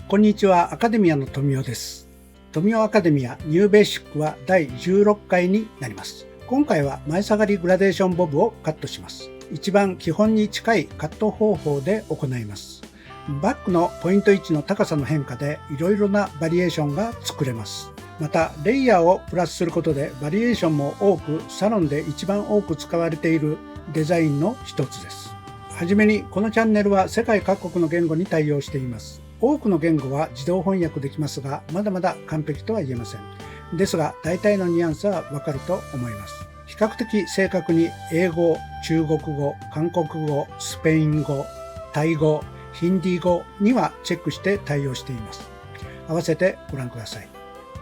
こんにちは、アカデミアの富雄です。富雄アカデミアニューベーシックは第16回になります。今回は前下がりグラデーションボブをカットします。一番基本に近いカット方法で行います。バックのポイント位置の高さの変化でいろいろなバリエーションが作れます。また、レイヤーをプラスすることでバリエーションも多く、サロンで一番多く使われているデザインの一つです。はじめに、このチャンネルは世界各国の言語に対応しています。多くの言語は自動翻訳できますが、まだまだ完璧とは言えません。ですが、大体のニュアンスはわかると思います。比較的正確に英語、中国語、韓国語、スペイン語、タイ語、ヒンディー語にはチェックして対応しています。合わせてご覧ください。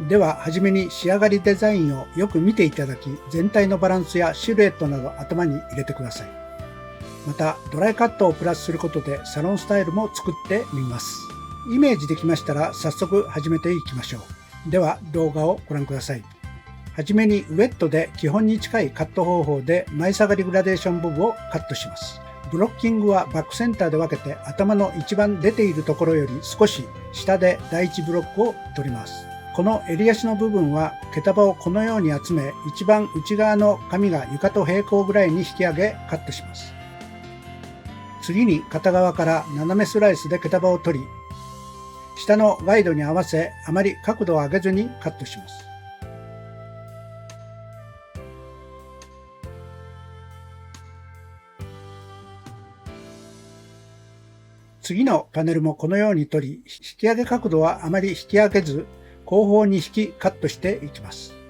では、はじめに仕上がりデザインをよく見ていただき、全体のバランスやシルエットなど頭に入れてください。また、ドライカットをプラスすることでサロンスタイルも作ってみます。イメージできましたら早速始めていきましょう。では動画をご覧ください。はじめにウェットで基本に近いカット方法で前下がりグラデーションボブをカットします。ブロッキングはバックセンターで分けて頭の一番出ているところより少し下で第一ブロックを取ります。この襟足の部分は毛束をこのように集め、一番内側の髪が床と平行ぐらいに引き上げカットします。次に片側から斜めスライスで毛束を取り、下のガイドに合わせあまり角度を上げずにカットします。次のパネルもこのように取り、引き上げ角度はあまり引き上げず、後方に引きカットしていきます。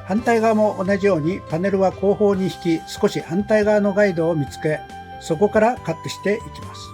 反対側も同じようにパネルは後方に引き、少し反対側のガイドを見つけ、そこからカットしていきます。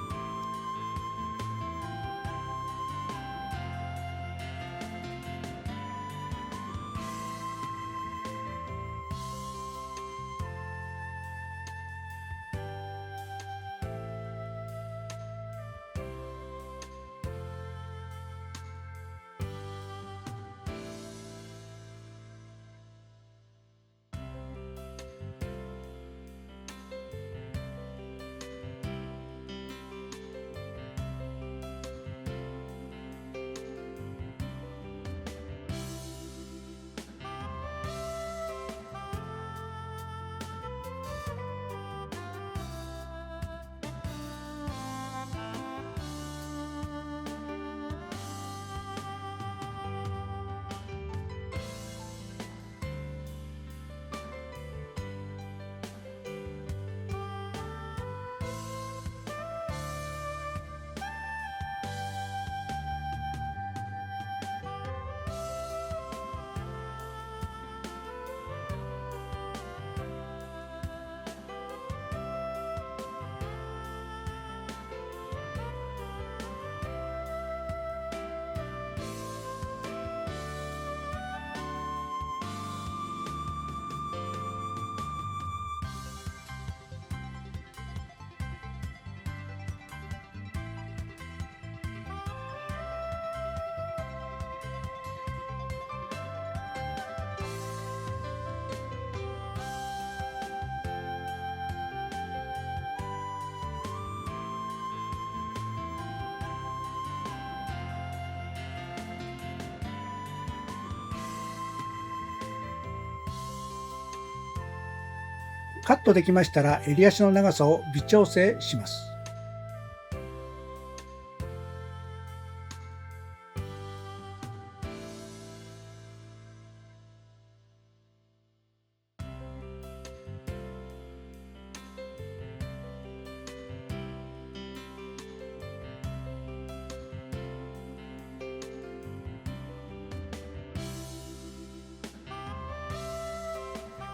カットできましたら襟足の長さを微調整します。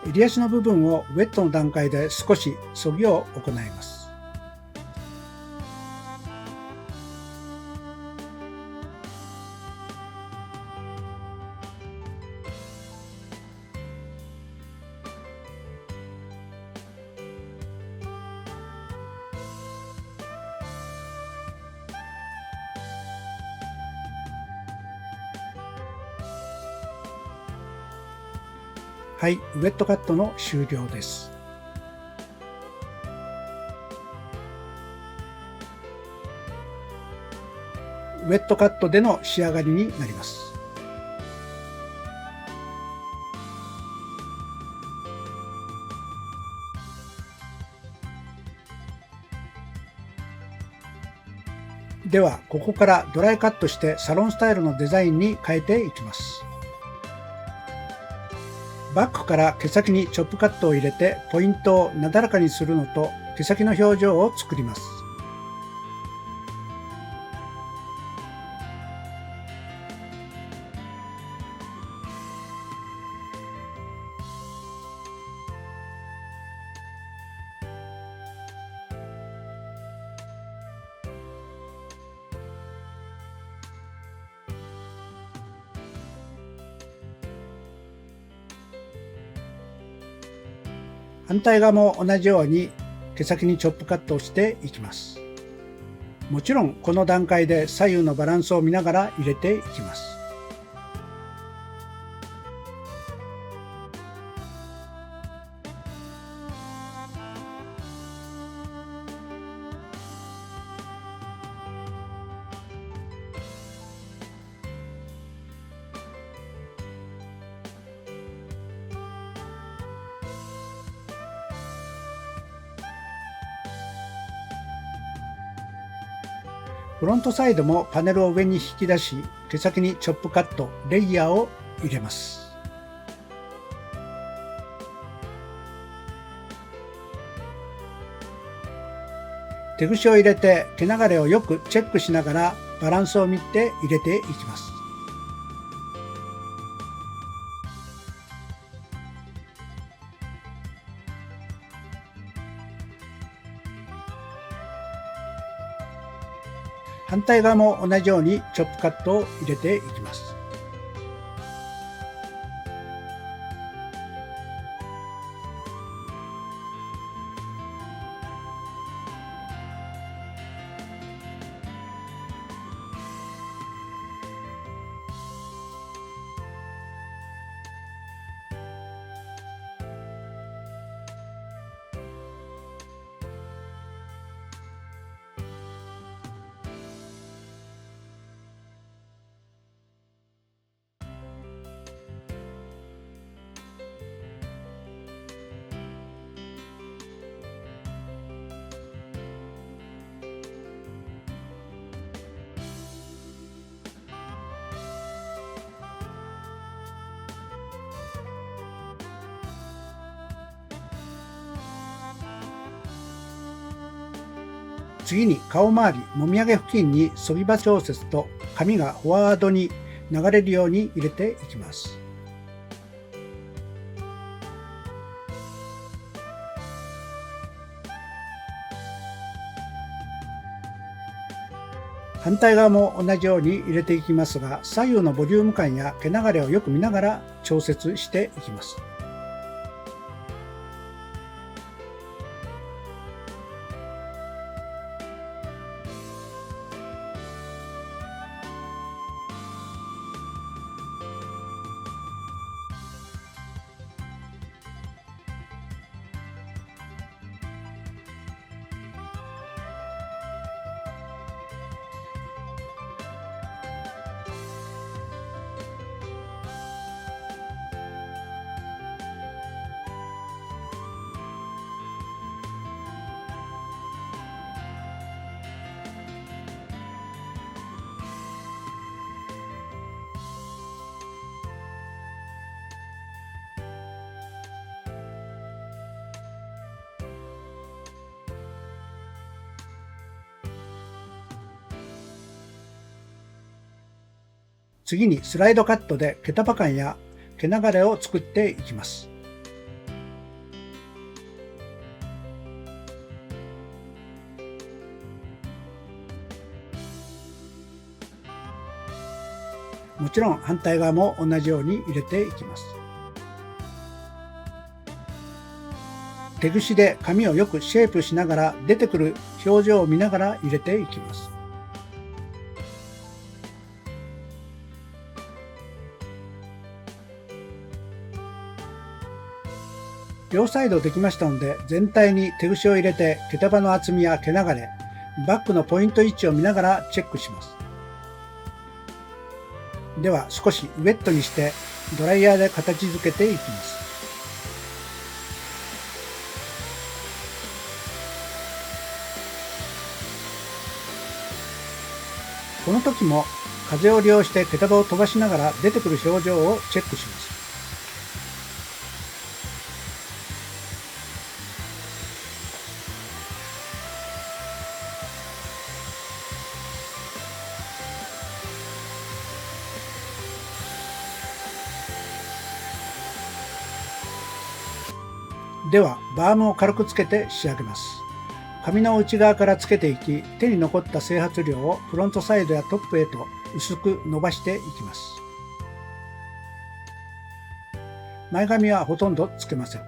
襟足の部分をウェットの段階で少し削ぎを行います。はい、ウェットカットの終了です。ウェットカットでの仕上がりになります。では、ここからドライカットしてサロンスタイルのデザインに変えていきます。バッグから毛先にチョップカットを入れてポイントをなだらかにするのと毛先の表情を作ります。反対側も同じように毛先にチョップカットをしていきます。もちろんこの段階で左右のバランスを見ながら入れていきます。フロントサイドもパネルを上に引き出し、毛先にチョップカット、レイヤーを入れます。手ぐしを入れて毛流れをよくチェックしながらバランスを見て入れていきます。反対側も同じようにチョップカットを入れていきます。次に顔周り、もみあげ付近に反り刃調節と髪がフォワードに流れるように入れていきます。反対側も同じように入れていきますが、左右のボリューム感や毛流れをよく見ながら調節していきます。次にスライドカットで毛束感や毛流れを作っていきます。もちろん反対側も同じように入れていきます。手ぐしで紙をよくシェイプしながら出てくる表情を見ながら入れていきます。両サイドできましたので、全体に手ぐしを入れて毛束の厚みや毛流れ、バッグのポイント位置を見ながらチェックします。では少しウェットにしてドライヤーで形付けていきます。この時も風を利用して毛束を飛ばしながら出てくる表情をチェックします。ではバームを軽くつけて仕上げます。紙の内側からつけていき、手に残った整髪量をフロントサイドやトップへと薄く伸ばしていきます。前髪はほとんどつけません。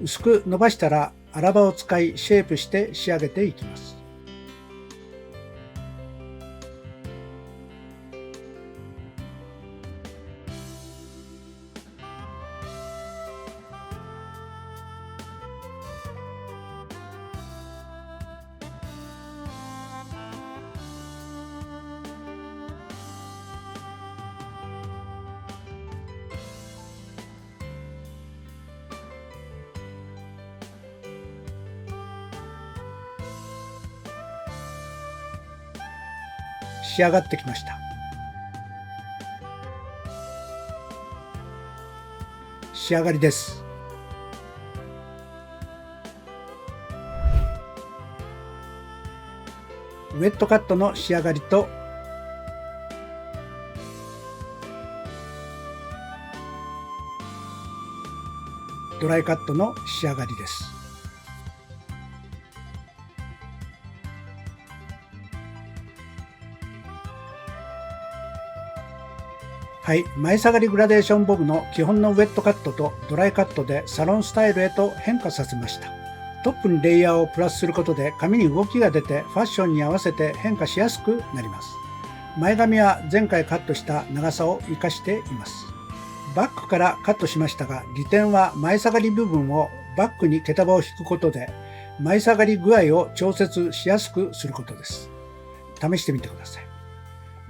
薄く伸ばしたら荒刃を使いシェイプして仕上げていきます。仕上がってきました。仕上がりです。ウェットカットの仕上がりとドライカットの仕上がりです。はい、前下がりグラデーションボブの基本のウェットカットとドライカットでサロンスタイルへと変化させました。トップにレイヤーをプラスすることで髪に動きが出てファッションに合わせて変化しやすくなります。前髪は前回カットした長さを活かしています。バックからカットしましたが、利点は前下がり部分をバックに毛束を引くことで前下がり具合を調節しやすくすることです。試してみてください。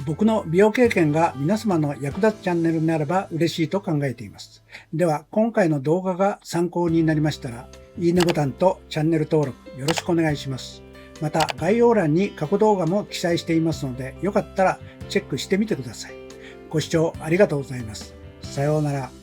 僕の美容経験が皆様の役立つチャンネルになれば嬉しいと考えています。では今回の動画が参考になりましたら、いいねボタンとチャンネル登録よろしくお願いします。また概要欄に過去動画も記載していますので、よかったらチェックしてみてください。ご視聴ありがとうございます。さようなら。